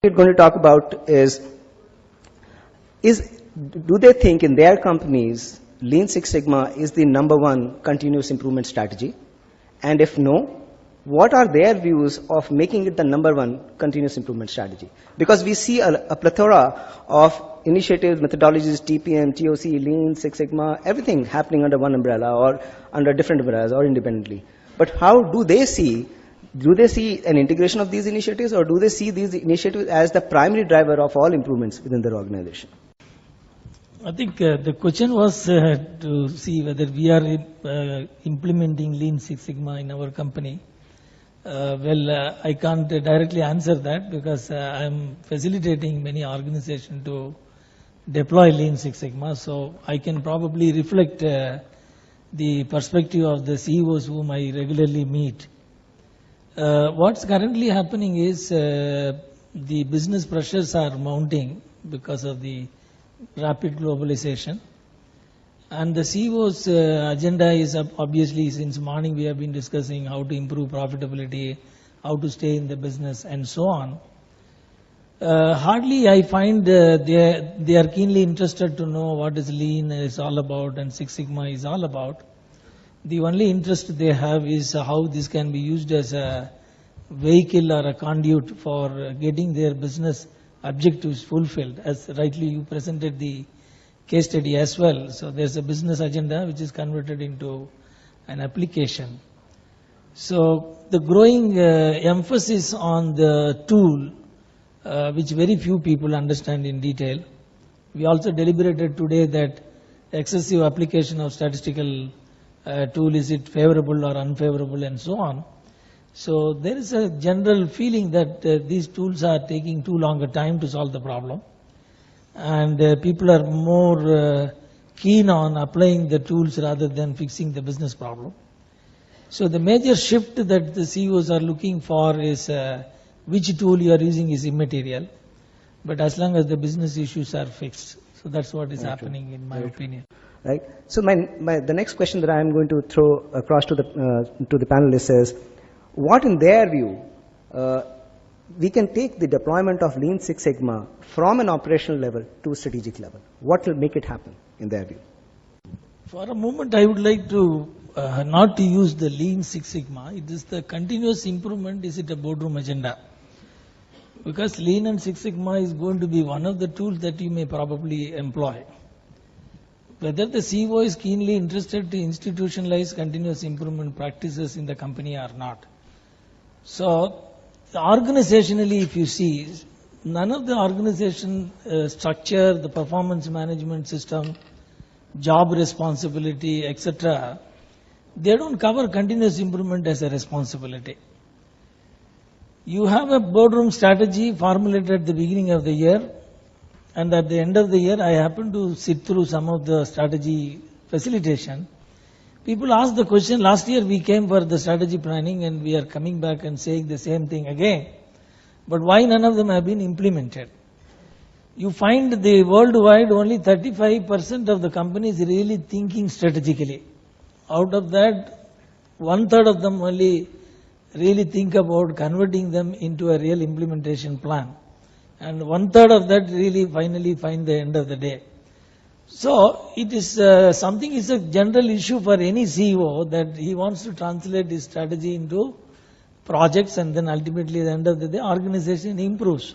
we're going to talk about is do they think in their companies Lean Six Sigma is the #1 continuous improvement strategy? And if no, what are their views of making it the #1 continuous improvement strategy? Because we see a plethora of initiatives, methodologies, TPM, TOC, Lean, Six Sigma, everything happening under one umbrella or under different umbrellas or independently. But how do they see an integration of these initiatives, or do they see these initiatives as the primary driver of all improvements within their organization? I think the question was to see whether we are implementing Lean Six Sigma in our company. I can't directly answer that because I'm facilitating many organizations to deploy Lean Six Sigma. So I can probably reflect the perspective of the CEOs whom I regularly meet. What's currently happening is the business pressures are mounting because of the rapid globalization, and the CEO's agenda is obviously, since morning we have been discussing how to improve profitability, how to stay in the business and so on. Hardly I find they are keenly interested to know what is Lean is all about and Six Sigma is all about. The only interest they have is how this can be used as a vehicle or a conduit for getting their business objectives fulfilled, as rightly you presented the case study as well. So there's a business agenda which is converted into an application. So the growing emphasis on the tool, which very few people understand in detail. We also deliberated today that excessive application of statistical tool, is it favorable or unfavorable and so on. So there is a general feeling that these tools are taking too long a time to solve the problem, and people are more keen on applying the tools rather than fixing the business problem. So the major shift that the CEOs are looking for is which tool you are using is immaterial, but as long as the business issues are fixed. So that's what is happening in my opinion. Right. So the next question that I am going to throw across to the panelists is, what in their view we can take the deployment of Lean Six Sigma from an operational level to a strategic level? What will make it happen in their view? For a moment I would like to not to use the Lean Six Sigma. It is the continuous improvement. Is it a boardroom agenda? Because Lean and Six Sigma is going to be one of the tools that you may probably employ. Whether the CEO is keenly interested to institutionalize continuous improvement practices in the company or not. So organizationally, if you see, none of the organization structure, the performance management system, job responsibility, etc., they don't cover continuous improvement as a responsibility. You have a boardroom strategy formulated at the beginning of the year, and at the end of the year I happen to sit through some of the strategy facilitation. People ask the question, last year we came for the strategy planning and we are coming back and saying the same thing again, but why none of them have been implemented? You find the worldwide only 35% of the companies really thinking strategically. Out of that, 1/3 of them only really think about converting them into a real implementation plan, and 1/3 of that really finally find the end of the day. So it is something is a general issue for any CEO that he wants to translate his strategy into projects, and then ultimately at the end of the day organization improves.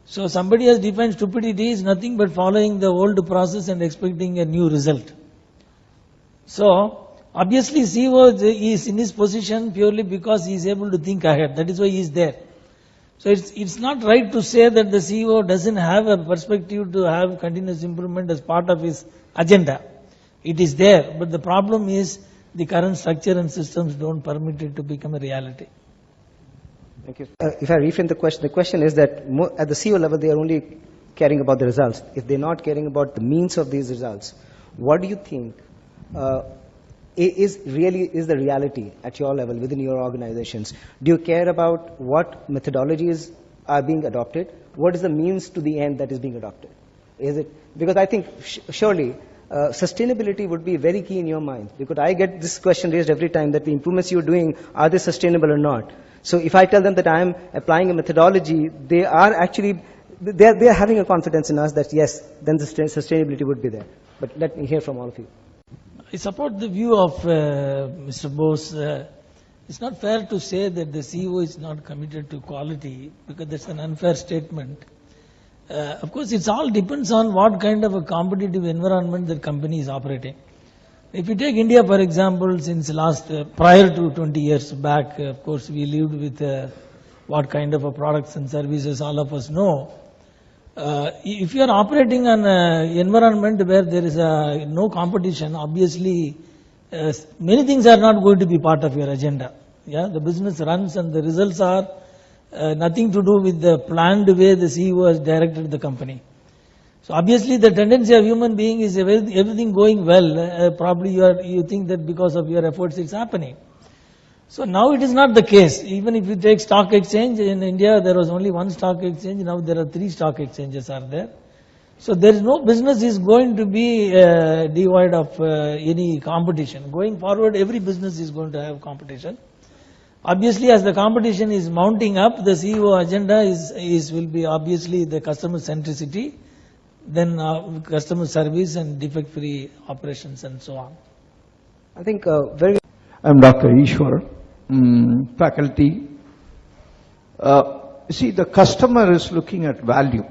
So somebody has defined stupidity is nothing but following the old process and expecting a new result. So obviously CEO is in his position purely because he is able to think ahead. That is why he is there. So it's not right to say that the CEO doesn't have a perspective to have continuous improvement as part of his agenda. It is there, but the problem is the current structure and systems don't permit it to become a reality. Thank you. If I reframe the question is that at the CEO level they are only caring about the results. If they're not caring about the means of these results, what do you think is the reality at your level within your organizations? Do you care about what methodologies are being adopted? What is the means to the end that is being adopted? Is it because I think surely sustainability would be very key in your mind, because I get this question raised every time that the improvements you're doing, are they sustainable or not? So if I tell them that I am applying a methodology, they are actually, they are having a confidence in us that yes, then the sustainability would be there. But let me hear from all of you. I support the view of Mr. Bose. It's not fair to say that the CEO is not committed to quality, because that's an unfair statement. Of course, it all depends on what kind of a competitive environment the company is operating. If you take India, for example, since prior to 20 years back, of course, we lived with what kind of a products and services all of us know. If you are operating on an environment where there is no competition, obviously many things are not going to be part of your agenda. Yeah, the business runs and the results are nothing to do with the planned way the CEO has directed the company. So obviously the tendency of human being is everything going well, probably you think that because of your efforts it's happening. So now it is not the case. Even if you take stock exchange, in India there was only one stock exchange, now there are 3 stock exchanges are there. So there is no business is going to be devoid of any competition. Going forward, every business is going to have competition. Obviously, as the competition is mounting up, the CEO agenda will be obviously the customer centricity, then customer service and defect-free operations and so on. I think I'm Dr. Ishwar, faculty. See, the customer is looking at value,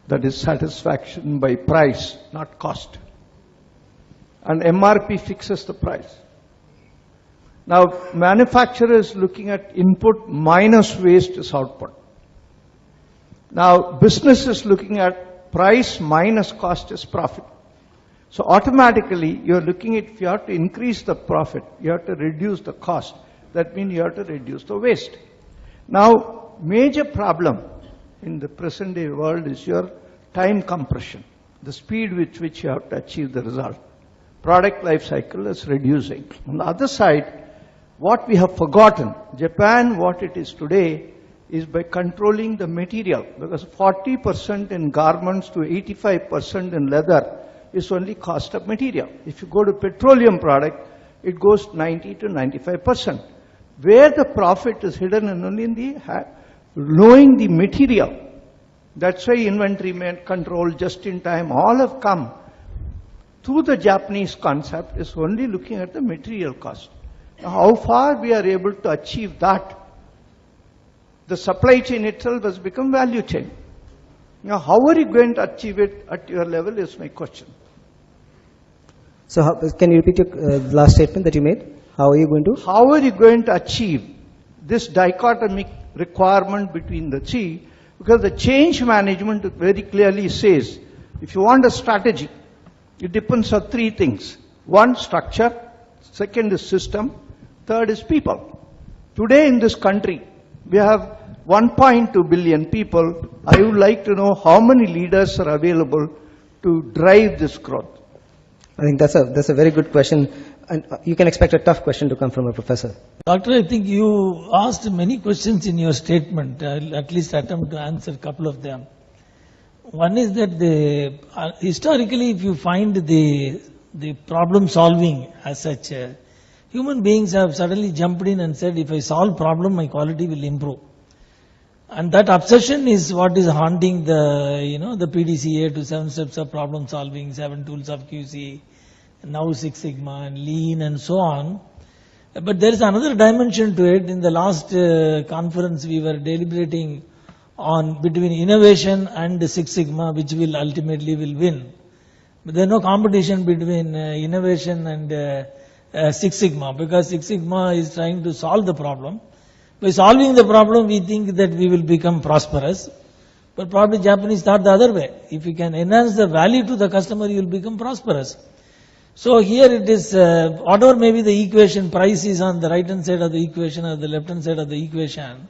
that is satisfaction by price, not cost. And MRP fixes the price. Now, manufacturer is looking at input minus waste is output. Now, business is looking at price minus cost is profit. So automatically, you're looking at, if you have to increase the profit, you have to reduce the cost. That means you have to reduce the waste. Now, major problem in the present day world is your time compression, the speed with which you have to achieve the result. Product life cycle is reducing. On the other side, what we have forgotten, Japan, what it is today, is by controlling the material, because 40% in garments to 85% in leather is only cost of material. If you go to petroleum product, it goes 90 to 95%. Where the profit is hidden and only in the knowing the material. That's why inventory control, just in time, all have come through the Japanese concept is only looking at the material cost. Now, how far we are able to achieve that? The supply chain itself has become value chain. Now, how are you going to achieve it at your level is my question. So can you repeat your last statement that you made? How are you going to? How are you going to achieve this dichotomic requirement between the three? Because the change management very clearly says, if you want a strategy, it depends on 3 things. 1, structure. Second is system. Third is people. Today in this country, we have 1.2 billion people. I would like to know how many leaders are available to drive this growth. I think that's a very good question, and you can expect a tough question to come from a professor. Doctor, I think you asked many questions in your statement. I'll at least attempt to answer a couple of them. One is that historically, if you find the problem solving as such, human beings have suddenly jumped in and said, if I solve problem, my quality will improve. And that obsession is what is haunting the PDCA to 7 steps of problem solving, 7 tools of QC, now 6 Sigma and Lean and so on. But there is another dimension to it. In the last conference, we were deliberating on between innovation and 6 Sigma, which will ultimately win. But there is no competition between innovation and 6 Sigma, because 6 Sigma is trying to solve the problem. By solving the problem, we think that we will become prosperous. But probably Japanese thought the other way. If you can enhance the value to the customer, you will become prosperous. So here it is, whatever may be the equation, price is on the right hand side of the equation or the left hand side of the equation.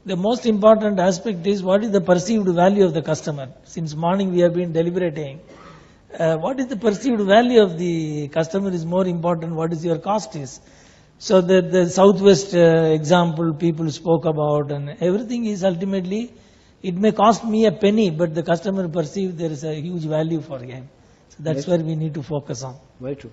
The most important aspect is what is the perceived value of the customer. Since morning we have been deliberating. What is the perceived value of the customer is more important, what is your cost is. So the Southwest example people spoke about, and everything is ultimately, it may cost me a penny, but the customer perceives there is a huge value for him. So that's where we need to focus on. Very true.